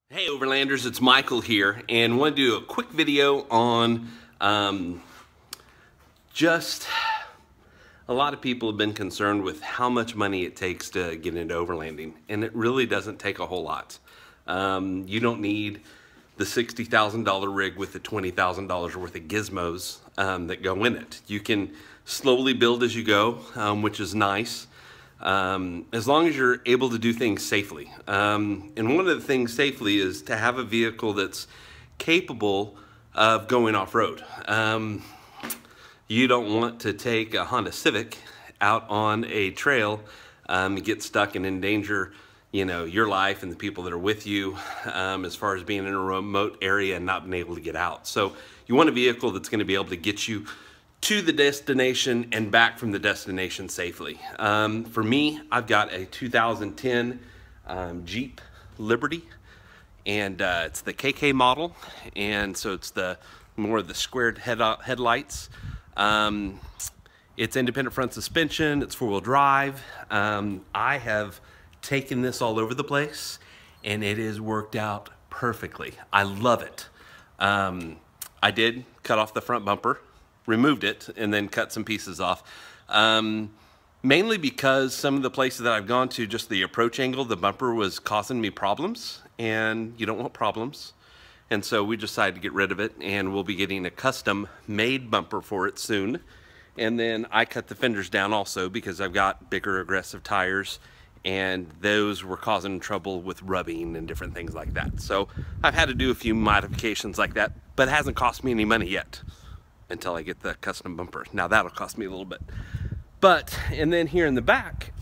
Hey Overlanders, it's Michael here, and I want to do a quick video on just a lot of people have been concerned with how much money it takes to get into overlanding, and it really doesn't take a whole lot. You don't need the $60,000 rig with the $20,000 worth of gizmos that go in it. You can slowly build as you go, which is nice. As long as you're able to do things safely. And one of the things safely is to have a vehicle that's capable of going off-road. You don't want to take a Honda Civic out on a trail and get stuck and endanger, you know, your life and the people that are with you as far as being in a remote area and not being able to get out. So you want a vehicle that's going to be able to get you to the destination and back from the destination safely. For me, I've got a 2010 Jeep Liberty, and it's the KK model, and so it's the more of the squared headlights. It's independent front suspension, it's four-wheel drive. I have taken this all over the place, and it has worked out perfectly. I love it. I did cut off the front bumper, removed it, and then cut some pieces off. Mainly because some of the places that I've gone to, just the approach angle, the bumper was causing me problems, and you don't want problems. And so we decided to get rid of it, and we'll be getting a custom made bumper for it soon. And then I cut the fenders down also because I've got bigger aggressive tires, and those were causing trouble with rubbing and different things like that. So I've had to do a few modifications like that, but it hasn't cost me any money yet, until I get the custom bumper. Now that'll cost me a little bit. But, and then here in the back,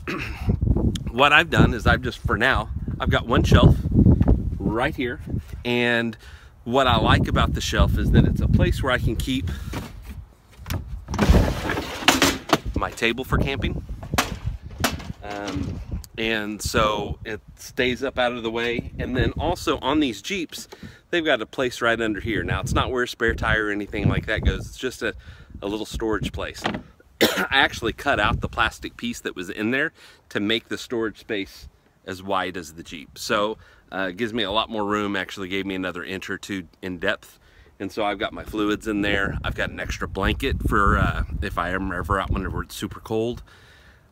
what I've done is I've just, for now, I've got one shelf right here. And what I like about the shelf is that it's a place where I can keep my table for camping. And so it stays up out of the way. And then also on these Jeeps, they've got a place right under here. Now it's not where a spare tire or anything like that goes. It's just a little storage place. I actually cut out the plastic piece that was in there to make the storage space as wide as the Jeep. So it gives me a lot more room, actually gave me another inch or two in depth. And so I've got my fluids in there. I've got an extra blanket for if I am ever out whenever it's super cold.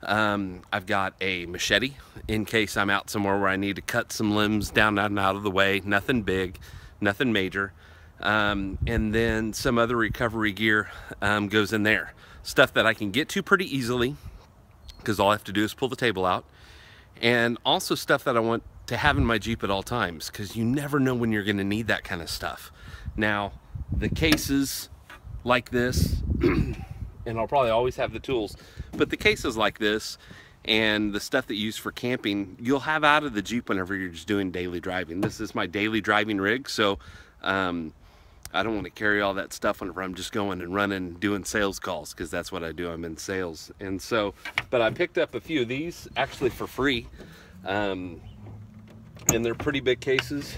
I've got a machete in case I'm out somewhere where I need to cut some limbs down and out of the way. Nothing big, nothing major. And then some other recovery gear goes in there. Stuff that I can get to pretty easily because all I have to do is pull the table out. And also stuff that I want to have in my Jeep at all times because you never know when you're going to need that kind of stuff. Now, the cases like this, and I'll probably always have the tools, but the cases like this and the stuff that you use for camping, you'll have out of the Jeep whenever you're just doing daily driving. This is my daily driving rig, so I don't want to carry all that stuff whenever I'm just going and running, doing sales calls, because that's what I do. I'm in sales. And so, but I picked up a few of these actually for free, and they're pretty big cases.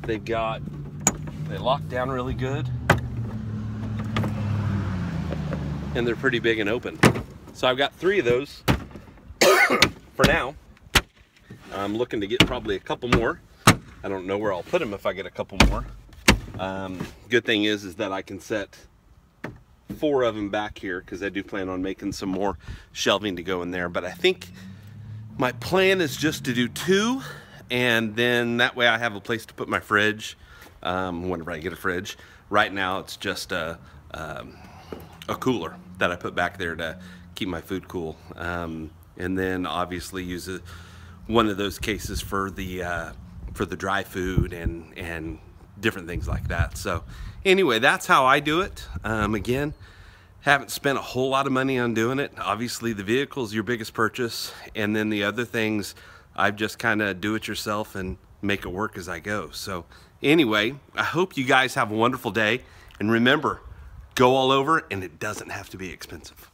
They lock down really good, and they're pretty big and open. So I've got 3 of those for now. I'm looking to get probably a couple more. I don't know where I'll put them if I get a couple more. Good thing is that I can set 4 of them back here because I do plan on making some more shelving to go in there. But I think my plan is just to do 2, and then that way I have a place to put my fridge whenever I get a fridge. Right now it's just a cooler that I put back there to keep my food cool, and then obviously use one of those cases for the dry food and different things like that. So anyway, that's how I do it. Again, haven't spent a whole lot of money on doing it. Obviously the vehicle is your biggest purchase, and then the other things I've just kind of do it yourself and make it work as I go. So anyway, I hope you guys have a wonderful day, and remember, go all over, and it doesn't have to be expensive.